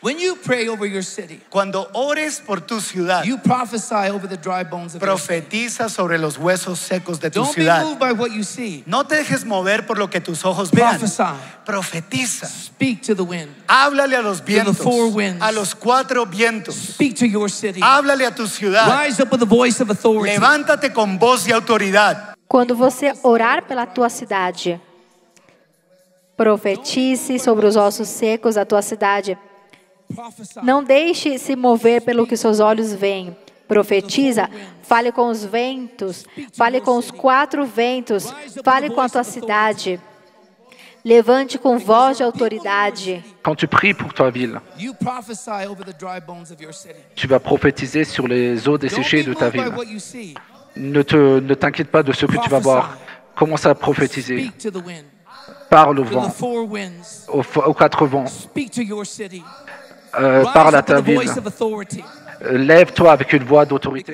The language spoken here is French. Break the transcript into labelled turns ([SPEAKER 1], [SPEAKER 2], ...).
[SPEAKER 1] When you pray over your city,
[SPEAKER 2] Cuando ores por tu ciudad,
[SPEAKER 1] you prophesy over the dry bones of your city.
[SPEAKER 2] profetiza sobre los huesos secos de tu
[SPEAKER 1] Don't be
[SPEAKER 2] ciudad.
[SPEAKER 1] moved by what you see.
[SPEAKER 2] No te dejes mover por lo que tus ojos vean.
[SPEAKER 1] Prophesy.
[SPEAKER 2] Profetiza.
[SPEAKER 1] Speak to the wind.
[SPEAKER 2] Háblale a los vientos,
[SPEAKER 1] four winds.
[SPEAKER 2] a los cuatro vientos.
[SPEAKER 1] Speak to your city.
[SPEAKER 2] Háblale a tu ciudad.
[SPEAKER 1] Rise up with the voice of authority.
[SPEAKER 2] Levántate con voz de autoridad.
[SPEAKER 3] Quando você orar pela tua cidade, profetize sobre os ossos secos da tua cidade.
[SPEAKER 1] Prophesy.
[SPEAKER 3] Não deixe se mover pelo que seus olhos veem. Profetiza, fale com os ventos, fale com os quatro ventos, fale com a tua cidade. Levante com voz de autoridade.
[SPEAKER 4] Quand tu pries pour ta ville,
[SPEAKER 1] You prophesy over the dry bones of your city.
[SPEAKER 4] tu vas prophétiser sur les eaux
[SPEAKER 1] Don't
[SPEAKER 4] desséchées
[SPEAKER 1] be
[SPEAKER 4] de ta
[SPEAKER 1] moved by
[SPEAKER 4] ville.
[SPEAKER 1] what you see.
[SPEAKER 4] Ne t'inquiète pas de ce que tu vas voir. Commence à prophétiser.
[SPEAKER 1] Speak to the wind.
[SPEAKER 4] Parle au
[SPEAKER 1] To the
[SPEAKER 4] vent,
[SPEAKER 1] four winds.
[SPEAKER 4] aux quatre vents.
[SPEAKER 1] Speak to your city.
[SPEAKER 4] Parle à
[SPEAKER 1] Rise up
[SPEAKER 4] ta
[SPEAKER 1] with the
[SPEAKER 4] ville.
[SPEAKER 1] voice of authority.
[SPEAKER 4] Lève-toi avec une voix d'autorité.